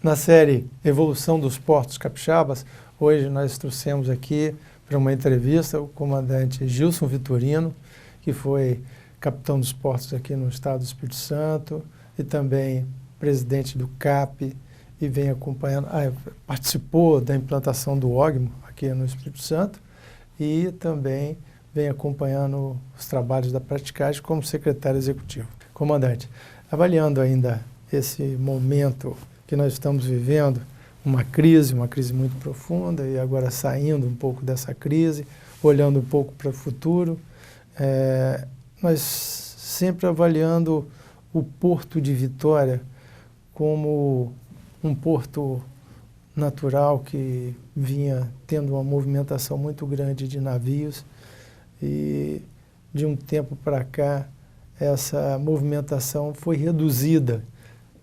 Na série Evolução dos Portos Capixabas, hoje nós trouxemos aqui para uma entrevista o comandante Gilson Vitorino, que foi capitão dos portos aqui no estado do Espírito Santo e também presidente do CAP e vem acompanhando, participou da implantação do OGMO aqui no Espírito Santo e também vem acompanhando os trabalhos da praticagem como secretário executivo. Comandante, avaliando ainda esse momento que nós estamos vivendo, uma crise muito profunda e agora saindo um pouco dessa crise, olhando um pouco para o futuro, nós sempre avaliando o Porto de Vitória como um porto natural que vinha tendo uma movimentação muito grande de navios e de um tempo para cá essa movimentação foi reduzida.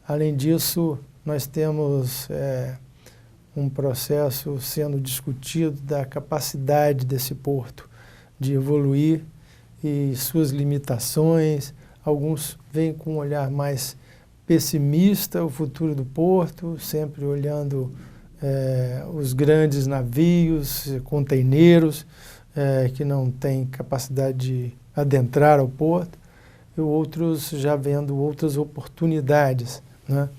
Além disso, nós temos um processo sendo discutido da capacidade desse porto de evoluir e suas limitações. Alguns vêm com um olhar mais pessimista o futuro do porto, sempre olhando os grandes navios, containeiros, que não têm capacidade de adentrar ao porto, e outros já vendo outras oportunidades, né?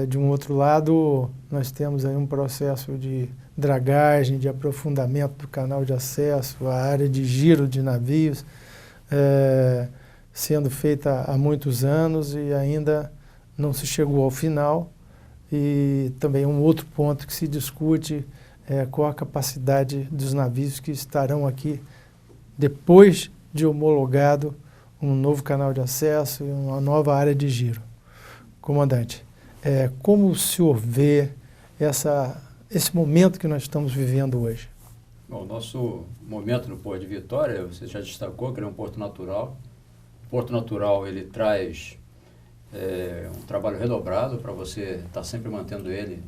De um outro lado, nós temos aí um processo de dragagem, de aprofundamento do canal de acesso, a área de giro de navios, sendo feita há muitos anos e ainda não se chegou ao final. E também um outro ponto que se discute qual a capacidade dos navios que estarão aqui depois de homologado um novo canal de acesso e uma nova área de giro. Comandante, como o senhor vê esse momento que nós estamos vivendo hoje? Bom, o nosso momento no Porto de Vitória, você já destacou que ele é um porto natural. O porto natural, ele traz um trabalho redobrado para você estar sempre mantendo ele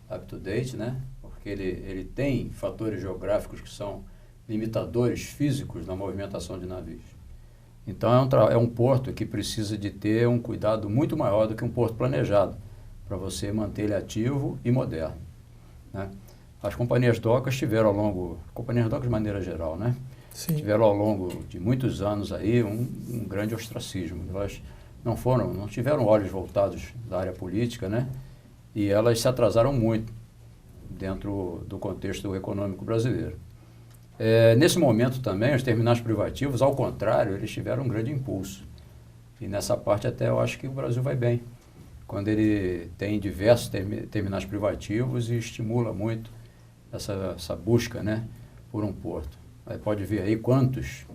up-to-date, né? Porque ele tem fatores geográficos que são limitadores físicos na movimentação de navios. Então, é um porto que precisa de ter um cuidado muito maior do que um porto planejado, para você manter ele ativo e moderno, né? As companhias docas tiveram ao longo, companhias docas de maneira geral, né? Sim. Tiveram ao longo de muitos anos aí um grande ostracismo. Elas não tiveram olhos voltados da área política, né? E elas se atrasaram muito dentro do contexto econômico brasileiro. Nesse momento também, os terminais privativos, ao contrário, eles tiveram um grande impulso. E nessa parte até eu acho que o Brasil vai bem, quando ele tem diversos terminais privativos e estimula muito essa busca, né, por um porto. Aí pode ver aí quantos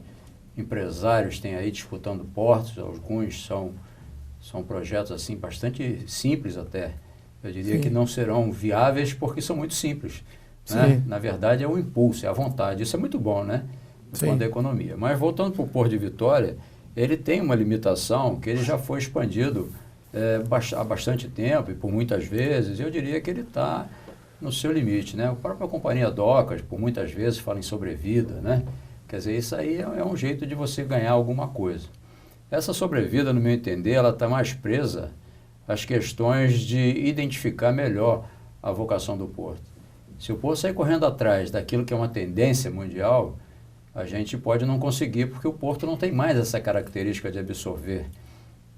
empresários tem aí disputando portos, alguns são projetos assim bastante simples até. Eu diria Sim. que não serão viáveis porque são muito simples, né? Na verdade é o impulso, é a vontade. Isso é muito bom, né? Do ponto da economia. Mas voltando para o Porto de Vitória, ele tem uma limitação que ele já foi expandido há bastante tempo e por muitas vezes. Eu diria que ele está no seu limite, né? A própria companhia docas, por muitas vezes, fala em sobrevida, né? Quer dizer, isso aí é um jeito de você ganhar alguma coisa. Essa sobrevida, no meu entender, ela está mais presa às questões de identificar melhor a vocação do porto. Se o porto sair correndo atrás daquilo que é uma tendência mundial, a gente pode não conseguir, porque o porto não tem mais essa característica de absorver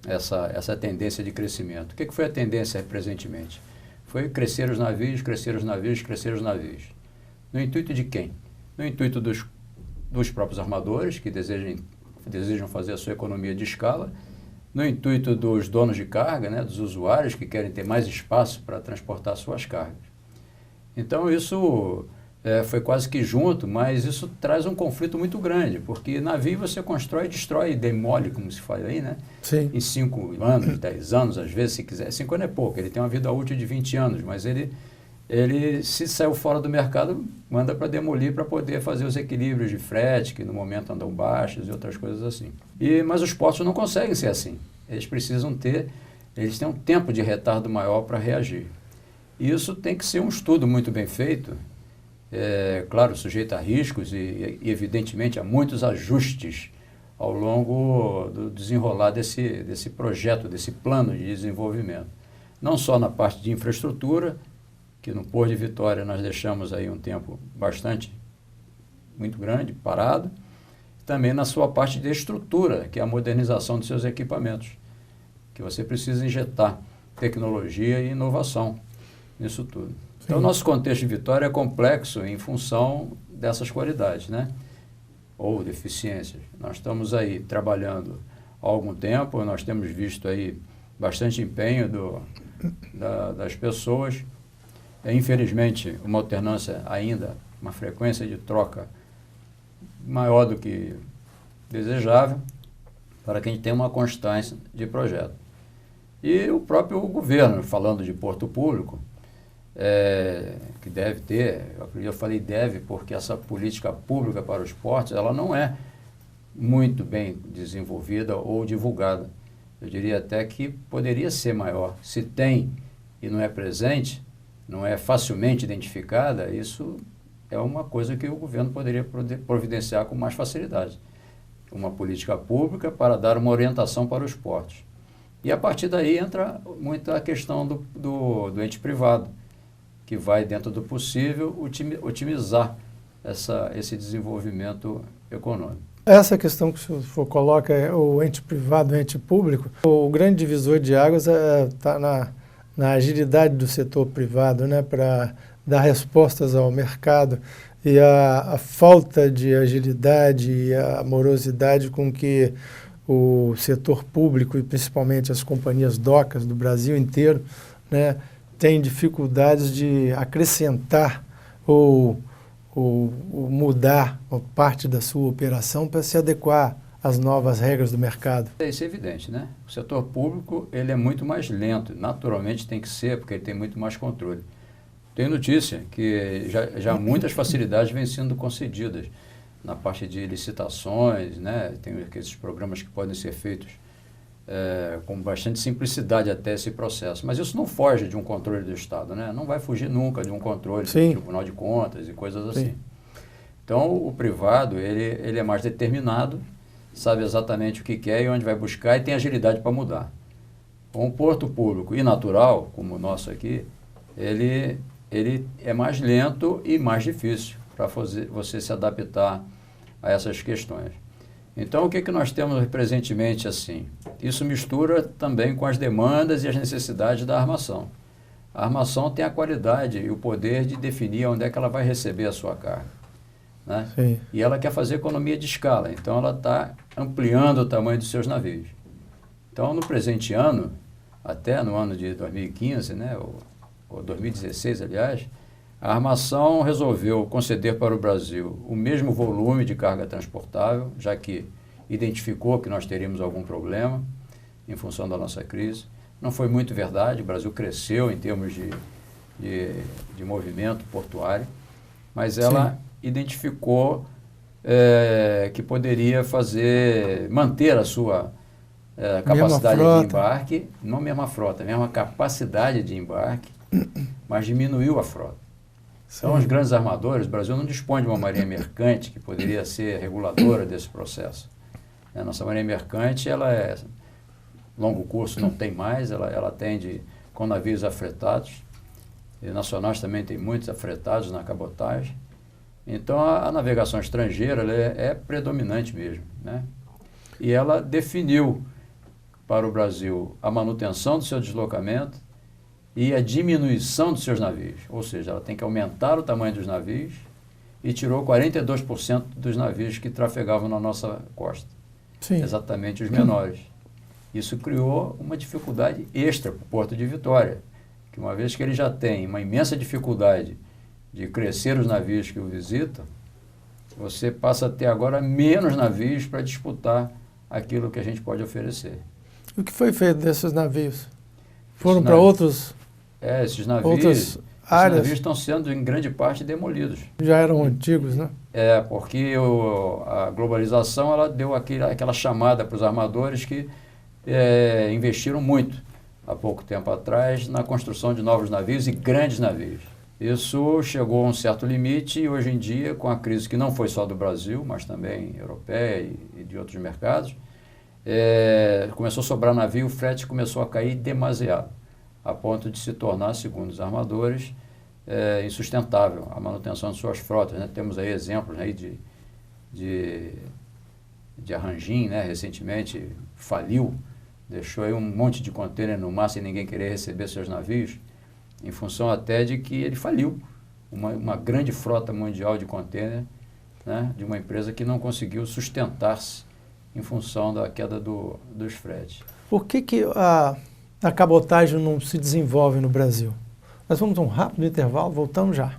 essa tendência de crescimento. O que foi a tendência presentemente? Foi crescer os navios, crescer os navios, crescer os navios. No intuito de quem? No intuito dos próprios armadores, que desejam fazer a sua economia de escala, no intuito dos donos de carga, né, dos usuários que querem ter mais espaço para transportar suas cargas. Então isso foi quase que junto, mas isso traz um conflito muito grande, porque navio você constrói, destrói e demole, como se fala aí, né? Sim. Em 5 anos, 10 anos, às vezes, se quiser. 5 anos é pouco, ele tem uma vida útil de 20 anos, mas ele se saiu fora do mercado, manda para demolir para poder fazer os equilíbrios de frete, que no momento andam baixos e outras coisas assim. Mas os portos não conseguem ser assim. eles têm um tempo de retardo maior para reagir. E isso tem que ser um estudo muito bem feito, claro, sujeito a riscos e, evidentemente, a muitos ajustes ao longo do desenrolar desse projeto, desse plano de desenvolvimento. Não só na parte de infraestrutura, que no Porto de Vitória nós deixamos aí um tempo muito grande, parado, também na sua parte de estrutura, que é a modernização dos seus equipamentos, que você precisa injetar tecnologia e inovação nisso tudo. Sim. Então, o nosso contexto de Vitória é complexo em função dessas qualidades, né? Ou deficiências. Nós estamos aí trabalhando há algum tempo, nós temos visto aí bastante empenho das pessoas. Infelizmente, uma alternância ainda, uma frequência de troca maior do que desejável, para que a gente tenha uma constância de projeto. E o próprio governo, falando de porto público, que deve ter, eu falei deve, porque essa política pública para os portos, ela não é muito bem desenvolvida ou divulgada. Eu diria até que poderia ser maior. Se tem e não é presente, não é facilmente identificada, isso é uma coisa que o governo poderia providenciar com mais facilidade. Uma política pública para dar uma orientação para os portos. E a partir daí entra muito a questão do ente privado, que vai, dentro do possível, otimizar esse desenvolvimento econômico. Essa questão que o senhor coloca, o ente privado, o ente público, o grande divisor de águas está na agilidade do setor privado, né, para dar respostas ao mercado, e a falta de agilidade e a morosidade com que o setor público e principalmente as companhias docas do Brasil inteiro, né, tem dificuldades de acrescentar ou mudar parte da sua operação para se adequar às novas regras do mercado. Isso é evidente, né? O setor público ele é muito mais lento, naturalmente tem que ser, porque ele tem muito mais controle. Tenho notícia que já muitas facilidades vêm sendo concedidas na parte de licitações, né? Tem esses programas que podem ser feitos com bastante simplicidade até esse processo. Mas isso não foge de um controle do Estado, né? Não vai fugir nunca de um controle do Tribunal de Contas e coisas assim. Sim. Então, o privado, ele é mais determinado, sabe exatamente o que quer e onde vai buscar e tem agilidade para mudar. Um porto público e natural, como o nosso aqui, ele é mais lento e mais difícil para você se adaptar a essas questões. Então, o que nós temos presentemente assim? Isso mistura também com as demandas e as necessidades da armação. A armação tem a qualidade e o poder de definir onde é que ela vai receber a sua carga, né? Sim. E ela quer fazer economia de escala, então ela está ampliando o tamanho dos seus navios. Então, no presente ano, até no ano de 2015, né, ou 2016, aliás, a armação resolveu conceder para o Brasil o mesmo volume de carga transportável, já que identificou que nós teríamos algum problema em função da nossa crise. Não foi muito verdade, o Brasil cresceu em termos de movimento portuário, mas ela identificou que poderia manter a sua capacidade de embarque, não mesma frota, mesma capacidade de embarque, mas diminuiu a frota. Então, os grandes armadores, o Brasil não dispõe de uma marinha mercante que poderia ser reguladora desse processo. A nossa marinha mercante, ela é longo curso, não tem mais, ela atende com navios afretados, e nacionais também tem muitos afretados na cabotagem. Então, a navegação estrangeira ela é predominante mesmo, né? E ela definiu para o Brasil a manutenção do seu deslocamento e a diminuição dos seus navios, ou seja, ela tem que aumentar o tamanho dos navios e tirou 42% dos navios que trafegavam na nossa costa, exatamente os menores. Isso criou uma dificuldade extra para o Porto de Vitória, que uma vez que ele já tem uma imensa dificuldade de crescer os navios que o visitam, você passa a ter agora menos navios para disputar aquilo que a gente pode oferecer. O que foi feito desses navios? Foram para outros... esses navios estão sendo, em grande parte, demolidos. Já eram antigos, né? Porque a globalização ela deu aquela chamada para os armadores que investiram muito, há pouco tempo atrás, na construção de novos navios e grandes navios. Isso chegou a um certo limite e hoje em dia, com a crise que não foi só do Brasil, mas também europeia e de outros mercados, começou a sobrar navio, o frete começou a cair demasiado, a ponto de se tornar, segundo os armadores, insustentável a manutenção de suas frotas, né? Temos aí exemplos aí de Arrangin, né? Recentemente faliu, deixou aí um monte de contêiner no mar sem ninguém querer receber seus navios, em função até de que ele faliu. Uma grande frota mundial de contêiner, né? De uma empresa que não conseguiu sustentar-se em função da queda dos fretes. Por que a cabotagem não se desenvolve no Brasil? Nós vamos a um rápido intervalo, voltamos já.